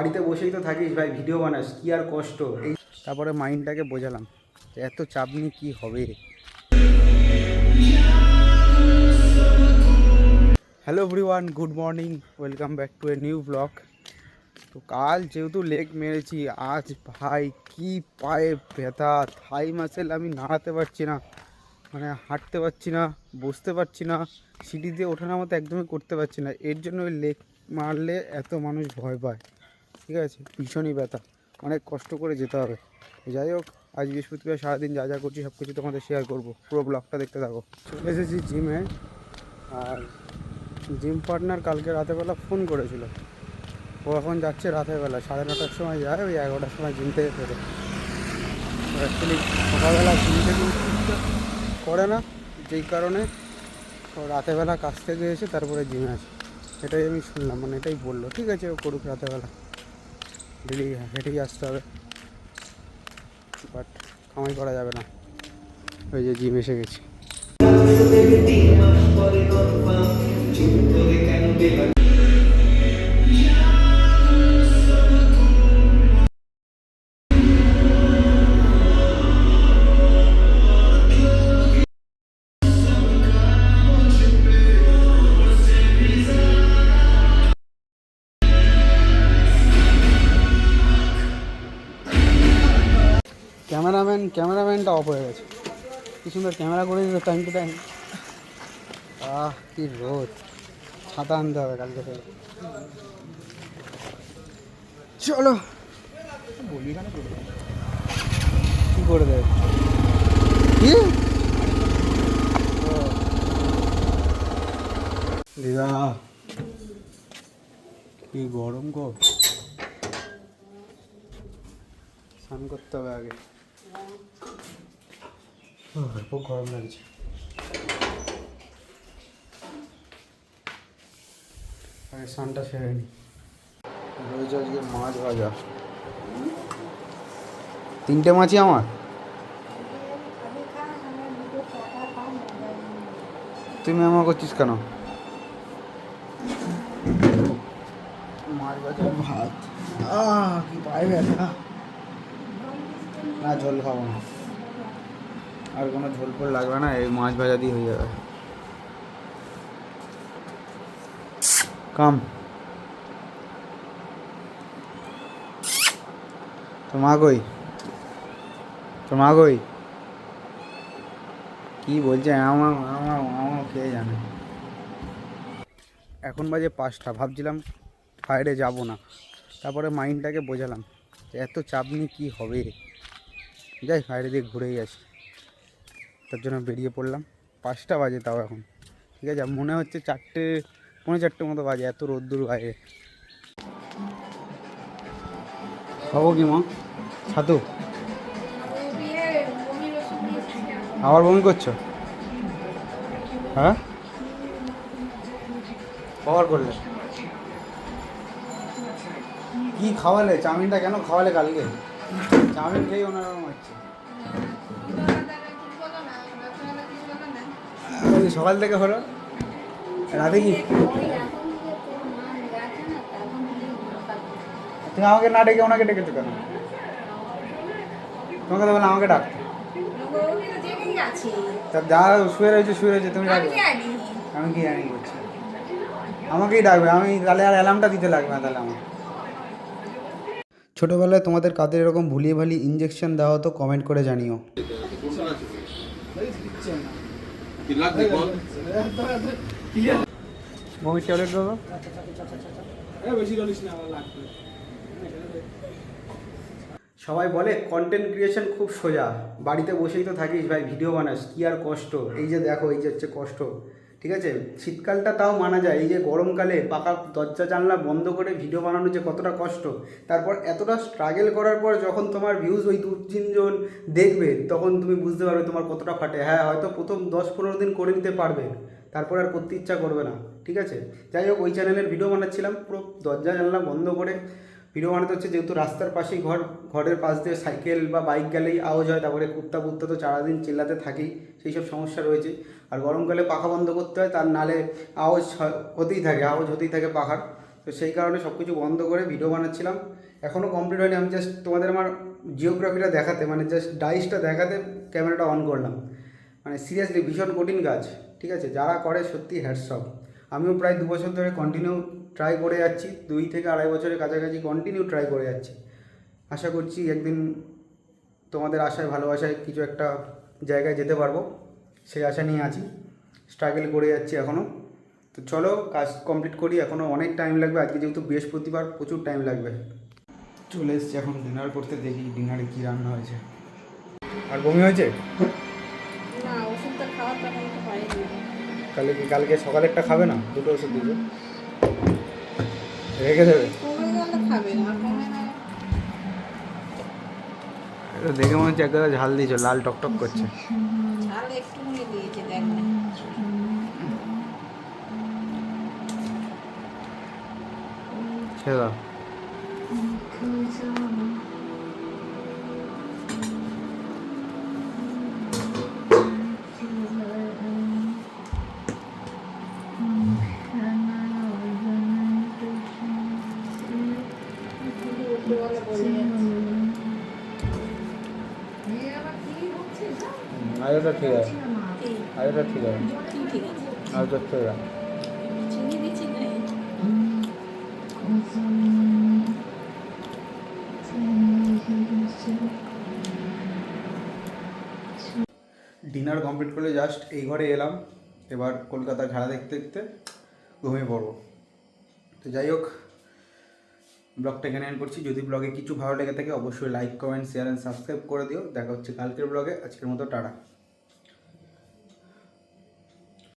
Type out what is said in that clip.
বাড়িতে বসেই তো থাকিস ভাই, ভিডিও বানাস, কি আর কষ্ট। এই তারপরে মাইন্ডটাকে বোঝালাম যে এত চাপ নিয়ে কী হবে। Hello everyone, good morning, welcome back to a new blog. তো কাল যেহেতু লেগ মেরেছি, আজ ভাই কি পায়ে ব্যথা, থাই মাসেল আমি নাড়াতে পারছি না, মানে হাঁটতে পারছি না, বসতে পারছি না, সিঁড়ি দিয়ে ওঠানোর মতো একদমই করতে পারছি না। এর জন্য ওই লেগ মারলে এত মানুষ ভয় পায়, ঠিক আছে? ভীষণই ব্যথা, অনেক কষ্ট করে যেতে হবে। যাই হোক, আজ বৃহস্পতিবার সারাদিন যা যা করছি সব কিছু তোমাদের শেয়ার করবো, পুরো ব্লগটা দেখতে থাকো। চলে এসেছি জিমে, আর জিম পার্টনার কালকে রাতেরবেলা ফোন করেছিল। ও এখন যাচ্ছে রাতেরবেলা, 9:30টার সময় যায়, ওই 11টার সময় জিম থেকে ফেরে। অ্যাকচুয়ালি সকালবেলা জিম থেকে উঠতে করে না, যেই কারণে ও রাতেরবেলা কাজ থেকে এসে তারপরে জিমে আসে। এটাই আমি শুনলাম, মানে এটাই বললো। ঠিক আছে, ও করুক রাতেরবেলা, ডেলি হেঁটেই আসতে হবে, বাট কামাই করা যাবে না। ওই যে জিম এসে গেছি। ক্যামেরাম্যানটা অফ হয়ে গেছে। কি সুন্দর ক্যামেরা করে দিল টাইম টু টাইম। কি রোদ, ছাতা আনতে হবে কালকে থেকে। চলো, বলি না কি করে দেবে, কি দিদা, কি গরম গো, স্নান করতে হবে আগে, খুব গরম লাগছে। আগে স্নানটা সেরে নি। রয়েছে আজকে মাছ ভাজা, 3টে মাছই আমার। তুই মেমো করছিস কেন? মাছ ভাজা, ভাত, কি পায়ে ব্যথা। না, ঝোল খাবো না, আর কোনো ঝোল ফোল লাগবে না, এই মাছ ভাজা দিয়ে হয়ে যাবে। কাম তো মা কই, তো মা কই, কি বলছে আমার আমার আমার খেয়ে জানে। এখন বাজে 5টা, ভাবছিলাম বাইরে যাব না, তারপরে মাইন্ডটাকে বোঝালাম যে এত চাপ নিয়ে কী হবে, যাই বাইরে দিয়ে ঘুরেই আসি। তার জন্য বেরিয়ে পড়লাম। 5টা বাজে তাও এখন, ঠিক আছে? মনে হচ্ছে 4টে, পৌনে 4টে মতো বাজে, এত রোদ্দুর বাইরে। খাবো কি মা? ছাতু? আবার বমি করছো? হ্যাঁ, কবার করলে? কি খাওয়ালে? চাউমিনটা কেন খাওয়ালে কালকে? চাউমিন খেয়েই ওনার হচ্ছে। সকাল থেকে হলো, রাতে কি? তুমি আমাকে না ডেকে ওনাকে ডেকেছো কেন? তোমাকে তো বলে আমাকে ডাকতে। তা যা শুয়ে রয়েছে তুমি ডাকবে? আমি কি জানি করছি, আমাকেই ডাকবে। আমি তাহলে আর অ্যালার্মটা দিতে লাগবে না তাহলে আমার। ছোটোবেলায় তোমাদের কাদের এরকম ভুলিয়ে ভালিয়ে ইঞ্জেকশন দেওয়া হতো, কমেন্ট করে জানিও। বমির ট্যাবলেট দেবো। সবাই বলে কন্টেন্ট ক্রিয়েশন খুব সোজা, বাড়িতে বসেই তো থাকিস ভাই, ভিডিও বানাস, কি আর কষ্ট। এই যে দেখো, এই যে হচ্ছে কষ্ট, ঠিক আছে? শীতকালটা তাও মানা যায়, এই যে গরমকালে পাকা দরজা জানলা বন্ধ করে ভিডিও বানানো যে কতটা কষ্ট, তারপর এতটা স্ট্রাগল করার পর যখন তোমার ভিউজ ওই 2-3 জন দেখবে, তখন তুমি বুঝতে পারবে তোমার কতটা ফাটে। হ্যাঁ, হয়তো প্রথম 10-15 দিন করে নিতে পারবে, তারপর আর করতে ইচ্ছা করবে না, ঠিক আছে? যাই হোক, ওই চ্যানেলের ভিডিও বানাচ্ছিলাম পুরো দরজা জানলা বন্ধ করে। ভিডিও বানাতে হচ্ছে যেহেতু রাস্তার পাশেই ঘর, ঘরের পাশ দিয়ে সাইকেল বা বাইক গেলেই আওয়াজ হয়, তারপরে কুত্তা তো সারাদিন চিল্লাতে থাকেই, সেই সব সমস্যা রয়েছে। আর গরমকালে পাখা বন্ধ করতে হয়, তার নালে আওয়াজ হতেই থাকে পাখার। তো সেই কারণে সব কিছু বন্ধ করে ভিডিও বানাচ্ছিলাম। এখনও কমপ্লিট হয়নি, আমি জাস্ট তোমাদের আমার জিওগ্রাফিটা দেখাতে, মানে জাস্ট ডাইসটা দেখাতে ক্যামেরাটা অন করলাম। মানে সিরিয়াসলি ভীষণ কঠিন কাজ, ঠিক আছে? যারা করে সত্যি হ্যাটস অফ। আমিও প্রায় 2 বছর ধরে কন্টিনিউ ট্রাই করে যাচ্ছি, 2 থেকে আড়াই বছরের কাছাকাছি কন্টিনিউ ট্রাই করে যাচ্ছি। আশা করছি একদিন তোমাদের আশায় ভালোবাসায় কিছু একটা জায়গায় যেতে পারবো, সেই আশা নিয়ে আছি। স্ট্রাগল করে যাচ্ছি এখনও। তো চলো কাজ কমপ্লিট করি, এখনও অনেক টাইম লাগবে। আজকে যেহেতু বৃহস্পতিবার, প্রচুর টাইম লাগবে। চলে এসছি এখন ডিনার করতে, দেখি ডিনারে কী রান্না হয়েছে। আর বমি হয়েছে? না, ওষুধটা খাওয়ার তেমন তো পারিনি। তাহলে কি কালকে সকালেরটা খাবে না? দুটো ওষুধ দিবে, রেখে দেবে। কমে গেলে খাবে না, কমে না। এটা দেখে মনে হচ্ছে একদম ঝাল দিয়েছো, লাল টকটক করছে। ঝাল একটুখানি দিয়েছে, দেখ না। ছেড়ে দাও। বলে বলে যাচ্ছে। আরেকটা ঠিক আছে, এই, আরেকটা ঠিক আছে, ঠিক আছে। আরেকটা ঠিক আছে। চিনি দিচ্ছি নাই। ডিনার কমপ্লিট করলে জাস্ট এই ঘরে এলাম, এবার কলকাতার খেলা দেখতে দেখতে ঘুমিয়ে পড়বো। তো যাই হোক, ব্লগটা এখানে এন্ড করছি। যদি ব্লগে কিছু ভালো লেগে থাকে অবশ্যই like, comment, share and subscribe করে দিও। দেখা হচ্ছে কালকের ব্লগে। আজকের মতো টাটা।